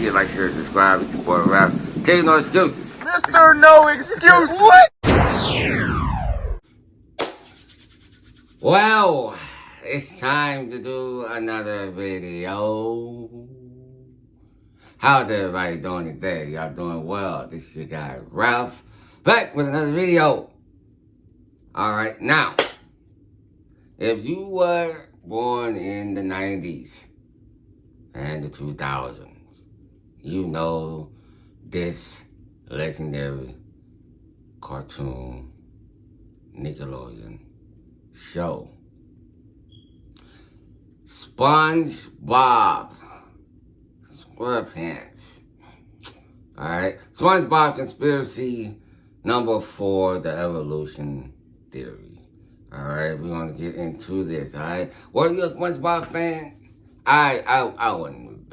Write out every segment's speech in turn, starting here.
shit, like, share, subscribe. It's your boy Rap. Take no excuses. Mr. No Excuse. What? Well, it's time to do another video. How's everybody doing today? Y'all doing well? This is your guy Ralph, back with another video. Alright, now, if you were born in the 90s and the 2000s, you know this legendary cartoon Nickelodeon show, SpongeBob SquarePants. Alright, SpongeBob Conspiracy number 4, the evolution theory. Alright, we're gonna get into this. Alright, were you a SpongeBob fan? I wasn't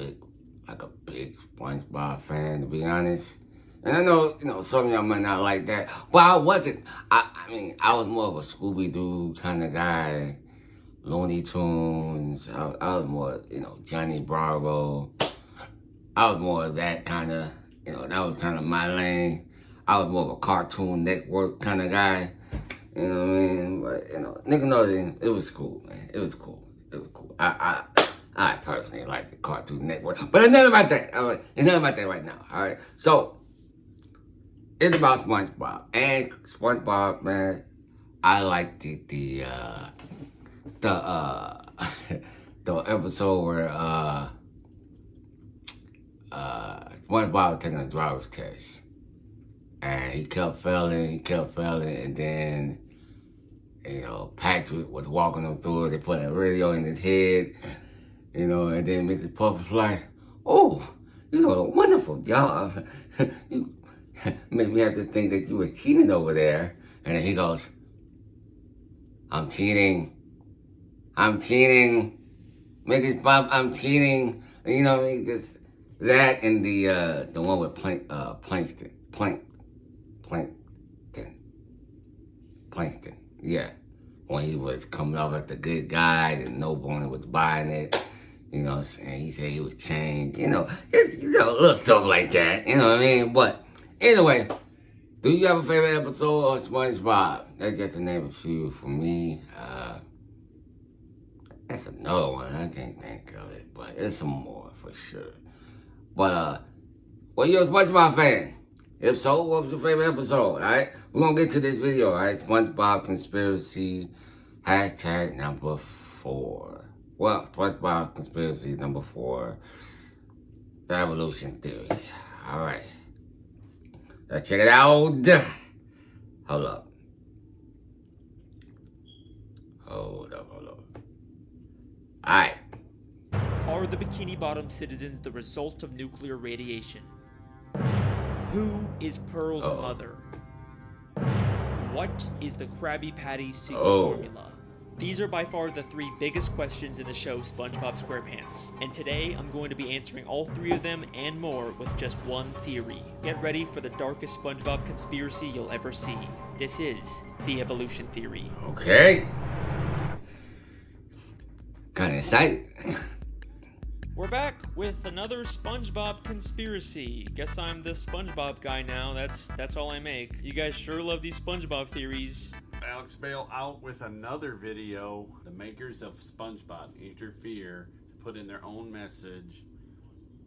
a big SpongeBob fan, to be honest. And I know, some of y'all might not like that, but I wasn't. I mean, I was more of a Scooby-Doo kind of guy, Looney Tunes. I was more, Johnny Bravo. I was more of that kind of, that was kind of my lane. I was more of a Cartoon Network kind of guy. You know what I mean? But, Nickelodeon, it was cool, man. It was cool. It was cool. I personally like the Cartoon Network, but it's not about that. All right? It's not about that right now. All right. So it's about SpongeBob, and SpongeBob, man. I liked the episode where SpongeBob was taking a driver's test, and he kept failing, and then Patrick was walking him through it. They put a radio in his head. And then Mrs. Puff was like, "Oh, you did a wonderful job. You made me have to think that you were cheating over there." And then he goes, I'm cheating. Mrs. Puff, I'm cheating." And, just that and the one with Plankton. Yeah. When he was coming up as the good guy and no one was buying it. You know what I'm saying? He said he would change, just, little stuff like that, you know what I mean? But anyway, do you have a favorite episode of SpongeBob? That's just to name a few for me. That's another one. I can't think of it, but there's some more for sure. But, well, you're a SpongeBob fan. If so, what was your favorite episode, all right? We're going to get to this video, all right? SpongeBob Conspiracy, hashtag number 4. Well, SpongeBob Conspiracy number 4, the evolution theory. All right. Let's check it out. Hold up. All right. Are the Bikini Bottom citizens the result of nuclear radiation? Who is Pearl's mother? What is the Krabby Patty secret formula? These are by far the 3 biggest questions in the show SpongeBob SquarePants, and today I'm going to be answering all 3 of them and more with just one theory. Get ready for the darkest SpongeBob conspiracy you'll ever see. This is the evolution theory. Okay. Kind of excited. We're back with another SpongeBob conspiracy. Guess I'm the SpongeBob guy now. That's all I make. You guys sure love these SpongeBob theories. Alex Bale out with another video. The makers of SpongeBob interfere to put in their own message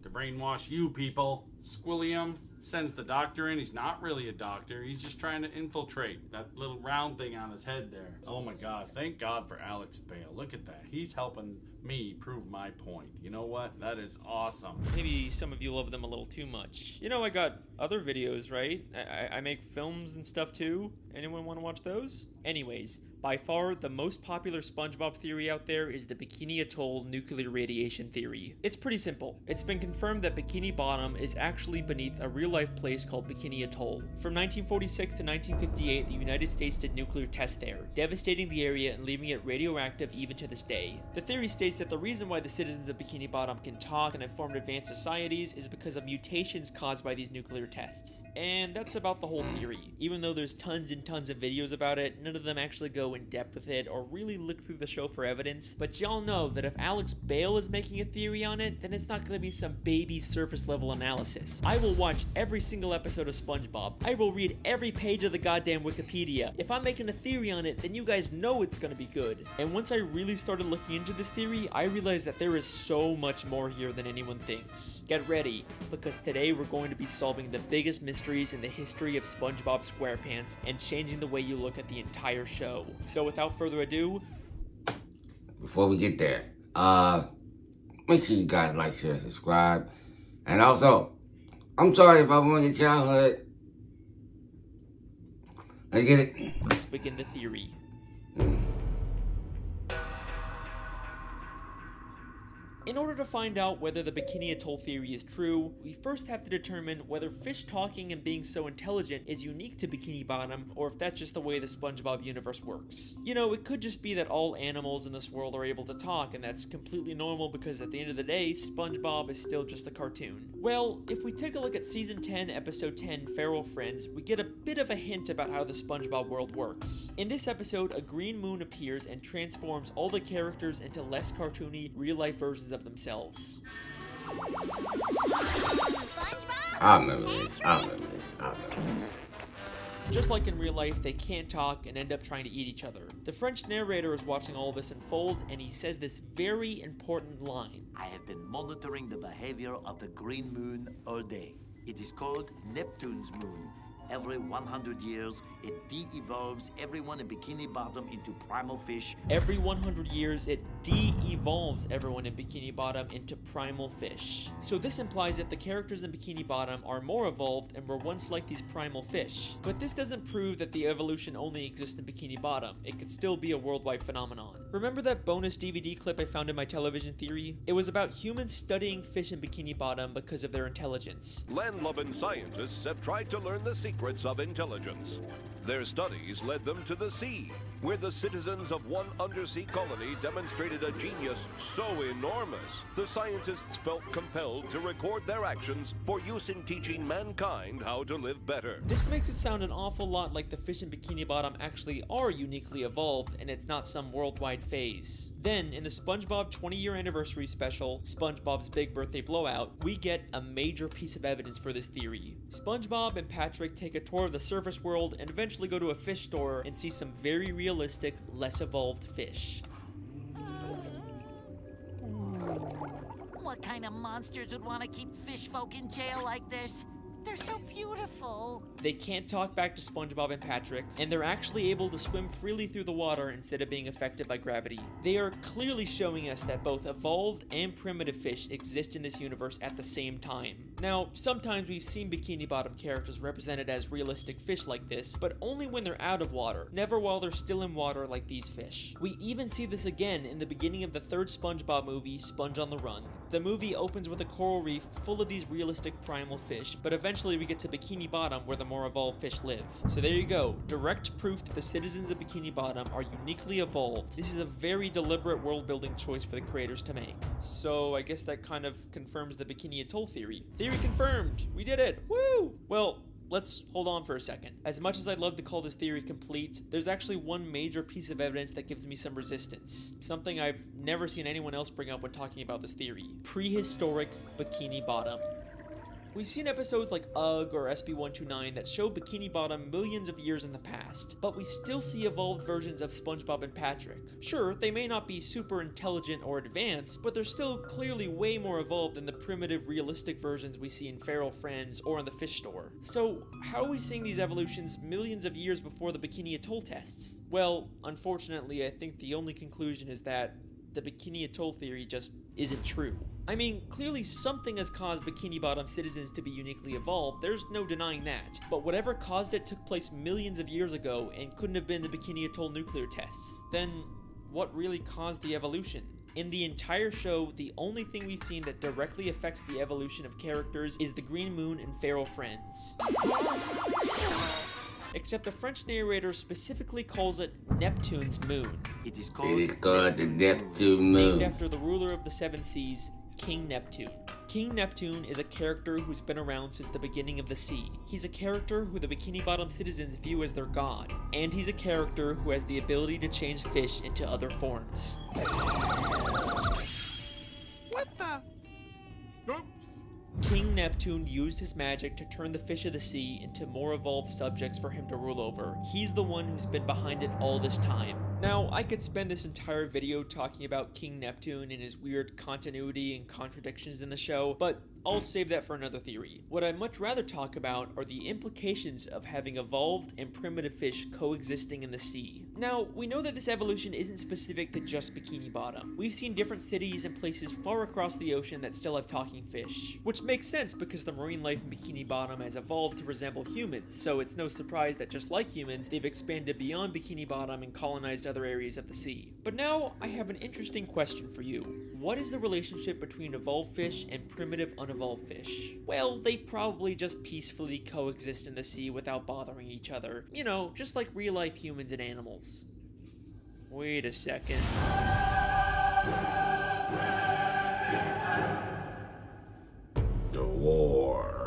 to brainwash you people. Squilliam sends the doctor in. He's not really a doctor. He's just trying to infiltrate that little round thing on his head there. Oh my God. Thank God for Alex Bale. Look at that. He's helping me prove my point. You know what? That is awesome. Maybe some of you love them a little too much. I got other videos, right? I make films and stuff too. Anyone want to watch those? Anyways, by far the most popular SpongeBob theory out there is the Bikini Atoll nuclear radiation theory. It's pretty simple. It's been confirmed that Bikini Bottom is actually actually beneath a real-life place called Bikini Atoll. From 1946 to 1958, the United States did nuclear tests there, devastating the area and leaving it radioactive even to this day. The theory states that the reason why the citizens of Bikini Bottom can talk and have formed advanced societies is because of mutations caused by these nuclear tests. And that's about the whole theory. Even though there's tons and tons of videos about it, none of them actually go in depth with it or really look through the show for evidence. But y'all know that if Alex Bale is making a theory on it, then it's not going to be some baby surface level analysis. I will watch every single episode of SpongeBob. I will read every page of the goddamn Wikipedia. If I'm making a theory on it, then you guys know it's going to be good. And once I really started looking into this theory, I realized that there is so much more here than anyone thinks. Get ready, because today we're going to be solving the biggest mysteries in the history of SpongeBob SquarePants and changing the way you look at the entire show. So without further ado, before we get there, make sure you guys like, share, subscribe. And also, I'm sorry if I ruined your childhood. Let's get it. let's begin the theory. In order to find out whether the Bikini Atoll theory is true, we first have to determine whether fish talking and being so intelligent is unique to Bikini Bottom, or if that's just the way the SpongeBob universe works. You know, it could just be that all animals in this world are able to talk, and that's completely normal because at the end of the day, SpongeBob is still just a cartoon. Well, if we take a look at Season 10, Episode 10, Feral Friends, we get a bit of a hint about how the SpongeBob world works. In this episode, a green moon appears and transforms all the characters into less cartoony, real-life versions of themselves. I remember this. Just like in real life, they can't talk and end up trying to eat each other. The French narrator is watching all this unfold, and he says this very important line. I have been monitoring the behavior of the green moon all day. It is called Neptune's moon. Every 100 years, it de-evolves everyone in Bikini Bottom into primal fish. Every 100 years, it de-evolves everyone in Bikini Bottom into primal fish. So this implies that the characters in Bikini Bottom are more evolved and were once like these primal fish. But this doesn't prove that the evolution only exists in Bikini Bottom. It could still be a worldwide phenomenon. Remember that bonus DVD clip I found in my television theory? It was about humans studying fish in Bikini Bottom because of their intelligence. Land-loving scientists have tried to learn the secrets of intelligence. Their studies led them to the sea, where the citizens of one undersea colony demonstrated a genius so enormous, the scientists felt compelled to record their actions for use in teaching mankind how to live better. This makes it sound an awful lot like the fish in Bikini Bottom actually are uniquely evolved, and it's not some worldwide phase. Then, in the SpongeBob 20-year anniversary special, SpongeBob's Big Birthday Blowout, we get a major piece of evidence for this theory. SpongeBob and Patrick take a tour of the surface world and eventually go to a fish store and see some very realistic, less evolved fish. What kind of monsters would want to keep fish folk in jail like this? They're so beautiful. They can't talk back to SpongeBob and Patrick, and they're actually able to swim freely through the water instead of being affected by gravity. They are clearly showing us that both evolved and primitive fish exist in this universe at the same time. Now, sometimes we've seen Bikini Bottom characters represented as realistic fish like this, but only when they're out of water, never while they're still in water like these fish. We even see this again in the beginning of the third SpongeBob movie, Sponge on the Run. The movie opens with a coral reef full of these realistic primal fish, but eventually we get to Bikini Bottom where the more evolved fish live. So there you go, direct proof that the citizens of Bikini Bottom are uniquely evolved. This is a very deliberate world-building choice for the creators to make. So I guess that kind of confirms the Bikini Atoll theory. Theory confirmed! We did it! Woo! Well, let's hold on for a second. As much as I'd love to call this theory complete, there's actually one major piece of evidence that gives me some resistance. Something I've never seen anyone else bring up when talking about this theory. Prehistoric Bikini Bottom. We've seen episodes like UGG or SB129 that show Bikini Bottom millions of years in the past, but we still see evolved versions of SpongeBob and Patrick. Sure, they may not be super intelligent or advanced, but they're still clearly way more evolved than the primitive, realistic versions we see in Feral Friends or in the fish store. So, how are we seeing these evolutions millions of years before the Bikini Atoll tests? Well, unfortunately, I think the only conclusion is that the Bikini Atoll theory just isn't true. I mean, clearly something has caused Bikini Bottom citizens to be uniquely evolved, there's no denying that. But whatever caused it took place millions of years ago and couldn't have been the Bikini Atoll nuclear tests. Then, what really caused the evolution? In the entire show, the only thing we've seen that directly affects the evolution of characters is the Green Moon and Feral Friends. Except the French narrator specifically calls it Neptune's moon. It is called the Neptune moon. Named after the ruler of the seven seas, King Neptune. King Neptune is a character who's been around since the beginning of the sea. He's a character who the Bikini Bottom citizens view as their god, and he's a character who has the ability to change fish into other forms. What the? Oops. King Neptune used his magic to turn the fish of the sea into more evolved subjects for him to rule over. He's the one who's been behind it all this time. Now, I could spend this entire video talking about King Neptune and his weird continuity and contradictions in the show, but I'll save that for another theory. What I'd much rather talk about are the implications of having evolved and primitive fish coexisting in the sea. Now, we know that this evolution isn't specific to just Bikini Bottom. We've seen different cities and places far across the ocean that still have talking fish, which makes sense because the marine life in Bikini Bottom has evolved to resemble humans, so it's no surprise that just like humans, they've expanded beyond Bikini Bottom and colonized other areas of the sea. But now, I have an interesting question for you. What is the relationship between evolved fish and primitive unevolved fish? Well, they probably just peacefully coexist in the sea without bothering each other. You know, just like real-life humans and animals. Wait a second. The war.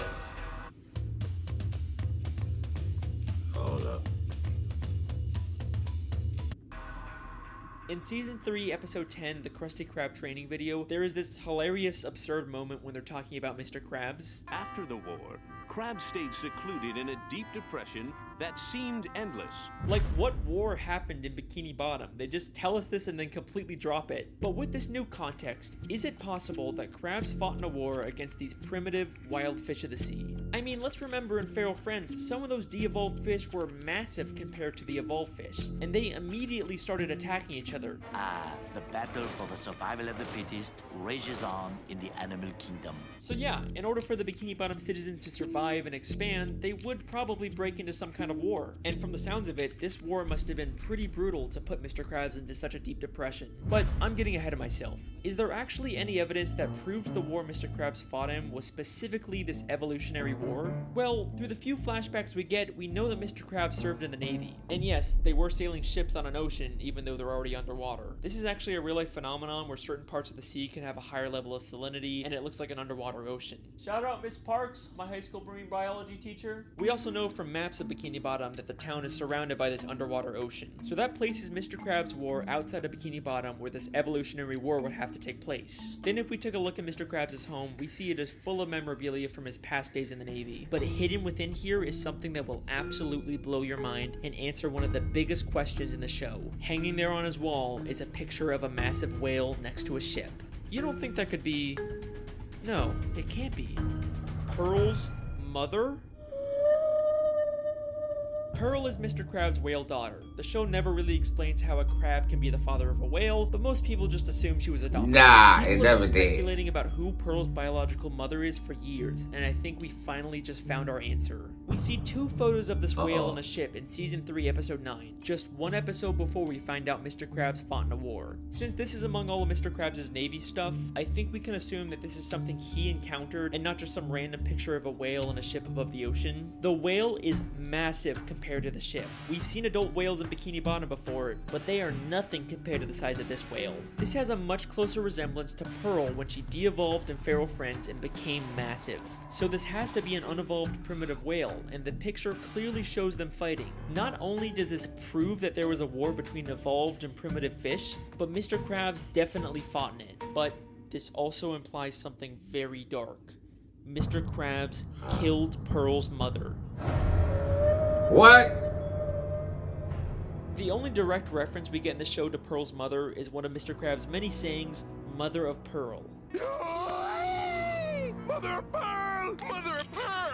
Hold up. In Season 3, Episode 10, the Krusty Krab training video, there is this hilarious, absurd moment when they're talking about Mr. Krabs. After the war, Krabs stayed secluded in a deep depression that seemed endless. Like, what war happened in Bikini Bottom? They just tell us this and then completely drop it. But with this new context, is it possible that Krabs fought in a war against these primitive, wild fish of the sea? I mean, let's remember in Feral Friends, some of those de-evolved fish were massive compared to the evolved fish, and they immediately started attacking each other. The battle for the survival of the fittest rages on in the animal kingdom. So yeah, in order for the Bikini Bottom citizens to survive and expand, they would probably break into some kind of war. And from the sounds of it, this war must have been pretty brutal to put Mr. Krabs into such a deep depression. But I'm getting ahead of myself. Is there actually any evidence that proves the war Mr. Krabs fought in was specifically this evolutionary war? Well, through the few flashbacks we get, we know that Mr. Krabs served in the Navy. And yes, they were sailing ships on an ocean, even though they're already underwater. This is actually a real-life phenomenon where certain parts of the sea can have a higher level of salinity, and it looks like an underwater ocean. Shout out Miss Parks, my high school marine biology teacher. We also know from maps of Bikini Bottom that the town is surrounded by this underwater ocean. So that places Mr. Krabs' war outside of Bikini Bottom where this evolutionary war would have to take place. Then if we take a look at Mr. Krabs' home, we see it is full of memorabilia from his past days in the Navy. But hidden within here is something that will absolutely blow your mind and answer one of the biggest questions in the show. Hanging there on his wall is a picture of a massive whale next to a ship. You don't think that could be... No, it can't be. Pearl's mother? Pearl is Mr. Krabs' whale daughter. The show never really explains how a crab can be the father of a whale, but most people just assume she was adopted. Nah, it People have never been did. speculating about who Pearl's biological mother is for years, and I think we finally just found our answer. We see two photos of this whale on a ship in Season 3, Episode 9, just one episode before we find out Mr. Krabs fought in a war. Since this is among all of Mr. Krabs' Navy stuff, I think we can assume that this is something he encountered and not just some random picture of a whale on a ship above the ocean. The whale is massive compared to the ship. We've seen adult whales in Bikini Bottom before, but they are nothing compared to the size of this whale. This has a much closer resemblance to Pearl when she de-evolved in Feral Friends and became massive. So this has to be an unevolved primitive whale, and the picture clearly shows them fighting. Not only does this prove that there was a war between evolved and primitive fish, but Mr. Krabs definitely fought in it. But this also implies something very dark. Mr. Krabs killed Pearl's mother. What? The only direct reference we get in the show to Pearl's mother is one of Mr. Krabs' many sayings, Mother of Pearl. Mother of Pearl! Mother of Pearl!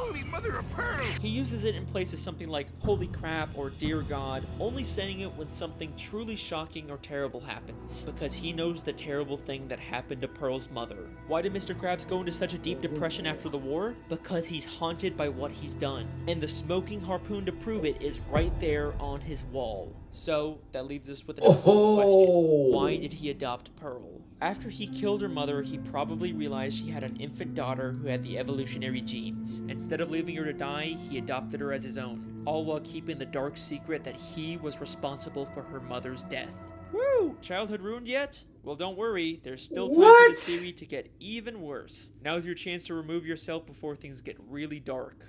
Holy Mother of Pearl! He uses it in place of something like holy crap or dear God, only saying it when something truly shocking or terrible happens, because he knows the terrible thing that happened to Pearl's mother. Why did Mr. Krabs go into such a deep depression after the war? Because he's haunted by what he's done, and the smoking harpoon to prove it is right there on his wall. So, that leaves us with another question. Why did he adopt Pearl? After he killed her mother, he probably realized she had an infant daughter who had the evolutionary genes. Instead of leaving her to die, he adopted her as his own, all while keeping the dark secret that he was responsible for her mother's death. Woo! Childhood ruined yet? Well, don't worry, there's still time for this theory to get even worse. Now's your chance to remove yourself before things get really dark.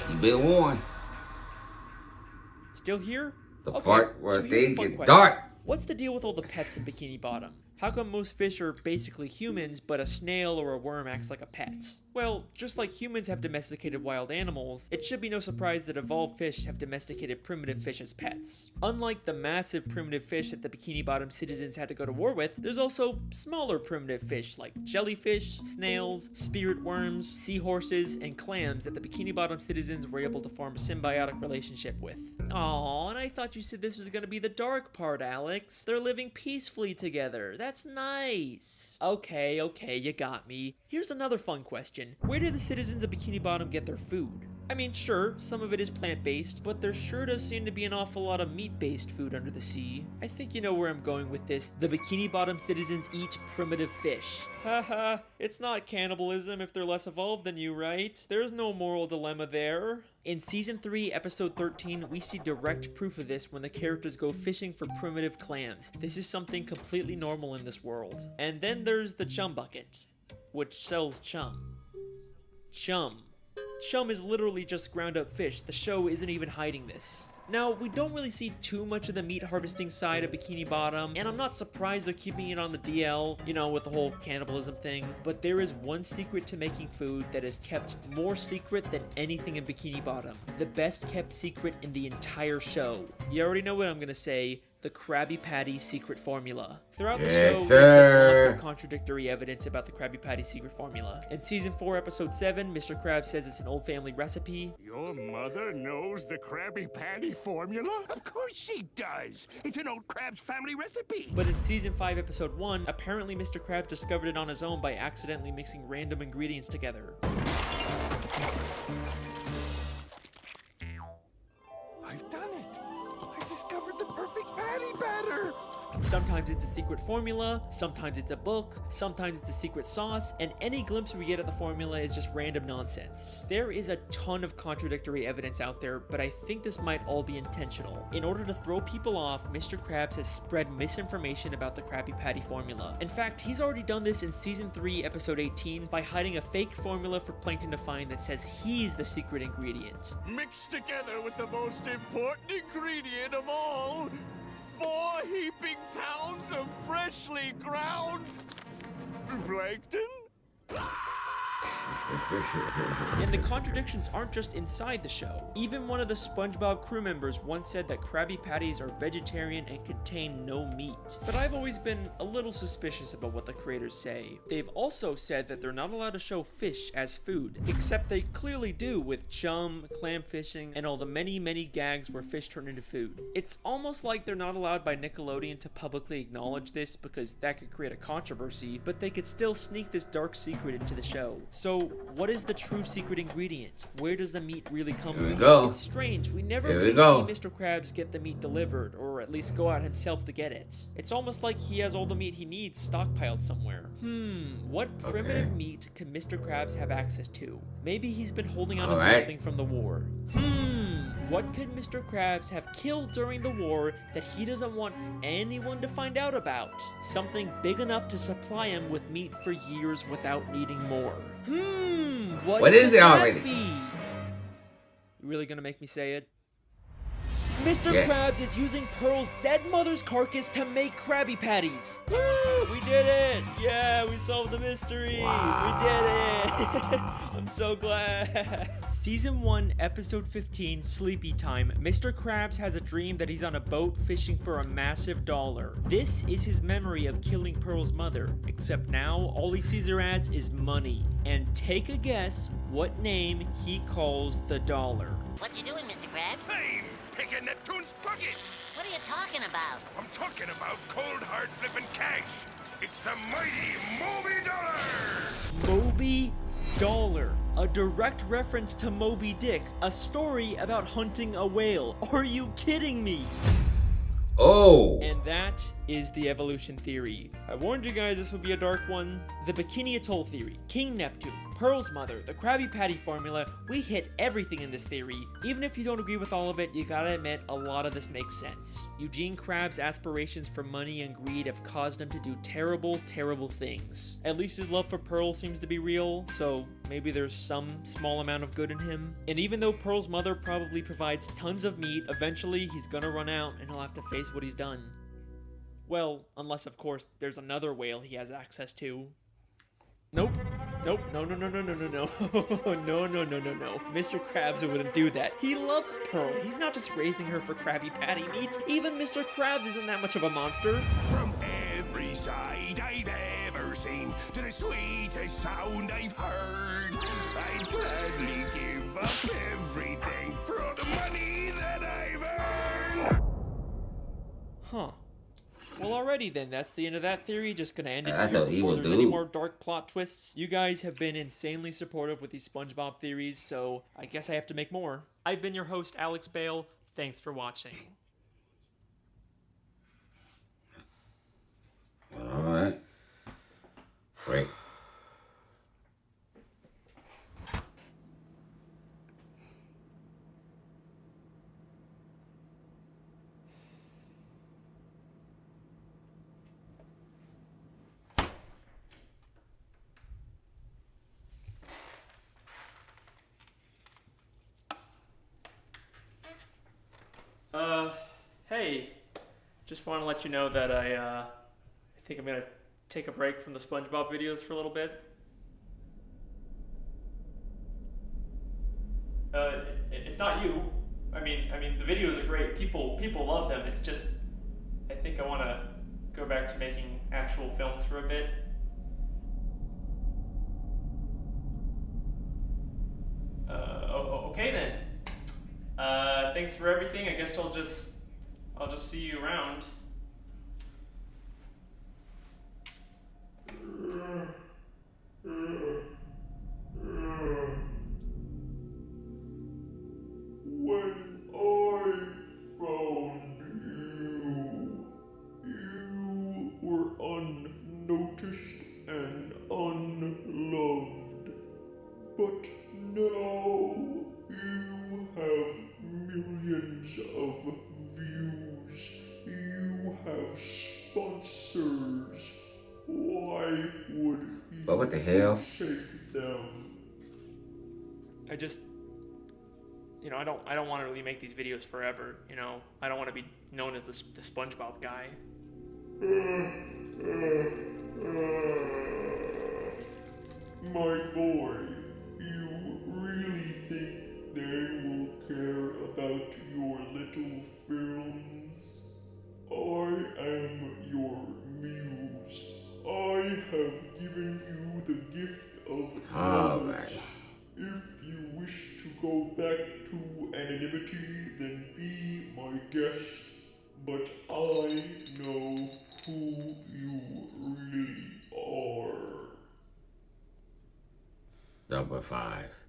You've been warned. Still here? The Okay, part where so here's things a fun get question. dark. What's the deal with all the pets in Bikini Bottom? How come most fish are basically humans, but a snail or a worm acts like a pet? Well, just like humans have domesticated wild animals, it should be no surprise that evolved fish have domesticated primitive fish as pets. Unlike the massive primitive fish that the Bikini Bottom citizens had to go to war with, there's also smaller primitive fish like jellyfish, snails, spirit worms, seahorses, and clams that the Bikini Bottom citizens were able to form a symbiotic relationship with. Aww, and I thought you said this was gonna be the dark part, Alex. They're living peacefully together. That's nice. Okay, you got me. Here's another fun question. Where do the citizens of Bikini Bottom get their food? I mean, sure, some of it is plant-based, but there sure does seem to be an awful lot of meat-based food under the sea. I think you know where I'm going with this. The Bikini Bottom citizens eat primitive fish. Haha, it's not cannibalism if they're less evolved than you, right? There's no moral dilemma there. In Season 3, Episode 13, we see direct proof of this when the characters go fishing for primitive clams. This is something completely normal in this world. And then there's the chum bucket, which sells chum. Chum. Chum is literally just ground up fish. The show isn't even hiding this. Now, we don't really see too much of the meat harvesting side of Bikini Bottom, and I'm not surprised they're keeping it on the DL, you know, with the whole cannibalism thing, but there is one secret to making food that is kept more secret than anything in Bikini Bottom. The best kept secret in the entire show. You already know what I'm gonna say. The Krabby Patty secret formula. Throughout the show, there's been lots of contradictory evidence about the Krabby Patty secret formula. In Season 4, Episode 7, Mr. Krabs says it's an old family recipe. Your mother knows the Krabby Patty formula? Of course she does! It's an old Krabs family recipe! But in Season 5, Episode 1, apparently Mr. Krabs discovered it on his own by accidentally mixing random ingredients together. I've done it! I discovered the perfect patty batter! Sometimes it's a secret formula, sometimes it's a book, sometimes it's a secret sauce, and any glimpse we get at the formula is just random nonsense. There is a ton of contradictory evidence out there, but I think this might all be intentional. In order to throw people off, Mr. Krabs has spread misinformation about the Krabby Patty formula. In fact, he's already done this in Season 3, Episode 18 by hiding a fake formula for Plankton to find that says he's the secret ingredient. Mixed together with the most important ingredient of all, 4 heaping pounds of freshly ground plankton? And the contradictions aren't just inside the show. Even one of the SpongeBob crew members once said that Krabby Patties are vegetarian and contain no meat. But I've always been a little suspicious about what the creators say. They've also said that they're not allowed to show fish as food, except they clearly do with chum, clam fishing, and all the many gags where fish turn into food. It's almost like they're not allowed by Nickelodeon to publicly acknowledge this because that could create a controversy, but they could still sneak this dark secret into the show. So, what is the true secret ingredient? Where does the meat really come from? It's strange. We never really see Mr. Krabs get the meat delivered, or at least go out himself to get it. It's almost like he has all the meat he needs stockpiled somewhere. What primitive meat can Mr. Krabs have access to? Maybe he's been holding on to something from the war. What could Mr. Krabs have killed during the war that he doesn't want anyone to find out about? Something big enough to supply him with meat for years without needing more. What is it already? Be? You really gonna make me say it? Mr. Krabs is using Pearl's dead mother's carcass to make Krabby Patties. Woo! We did it! Yeah, we solved the mystery. Wow. We did it. I'm so glad. Season 1, Episode 15, Sleepy Time. Mr. Krabs has a dream that he's on a boat fishing for a massive dollar. This is his memory of killing Pearl's mother, except now all he sees her as is money. and take a guess what name he calls the dollar. What you doing, Mr. Krabs? I'm picking Neptune's bucket. What are you talking about? I'm talking about cold hard flipping cash. It's the mighty Moby Dollar. Moby Dollar, a direct reference to Moby Dick, a story about hunting a whale. Are you kidding me? Oh. And that is the evolution theory. I warned you guys this would be a dark one. The Bikini Atoll theory, King Neptune, Pearl's mother, the Krabby Patty formula, we hit everything in this theory. Even if you don't agree with all of it, you gotta admit a lot of this makes sense. Eugene Krabs' aspirations for money and greed have caused him to do terrible, terrible things. At least his love for Pearl seems to be real, so maybe there's some small amount of good in him. And even though Pearl's mother probably provides tons of meat, eventually he's gonna run out and he'll have to face what he's done. Well, unless of course there's another whale he has access to. Nope. Nope. No. No. Mr. Krabs wouldn't do that. He loves Pearl. He's not just raising her for Krabby Patty meat. Even Mr. Krabs isn't that much of a monster. From every side I've ever seen to the sweetest sound I've heard, I'd gladly give up everything for all the money that I've earned. Huh. Well, alrighty then. That's the end of that theory. Just gonna end it That's here what he before would there's any do. more dark plot twists. You guys have been insanely supportive with these SpongeBob theories, so I guess I have to make more. I've been your host, Alex Bale. Thanks for watching. All right. Great. Hey, just want to let you know that I think I'm gonna take a break from the SpongeBob videos for a little bit. It's not you. I mean, the videos are great. People love them. It's just, I think I want to go back to making actual films for a bit. Okay then. Thanks for everything. I guess I'll just see you around. When I found you, you were unnoticed and unloved. But now you have millions of views. You have sponsors. Why would he But what the hell? forsake them? I just, I don't want to really make these videos forever. I don't want to be known as the SpongeBob guy. My boy, you really think they will care about your little films? I am your muse. I have given you the gift of knowledge. Alright. If you wish to go back to anonymity, then be my guest. But I know who you really are. Number 5.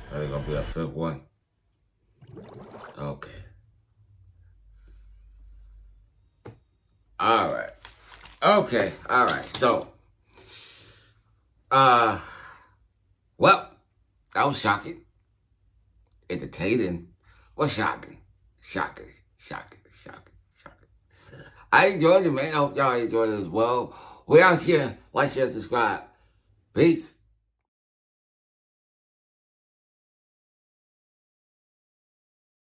So there's gonna be a 5th one. Okay. Alright. Okay, alright, so well, that was shocking. Entertaining. Well, shocking. I enjoyed it, man. I hope y'all enjoyed it as well. We out here. Like, share, subscribe. Peace.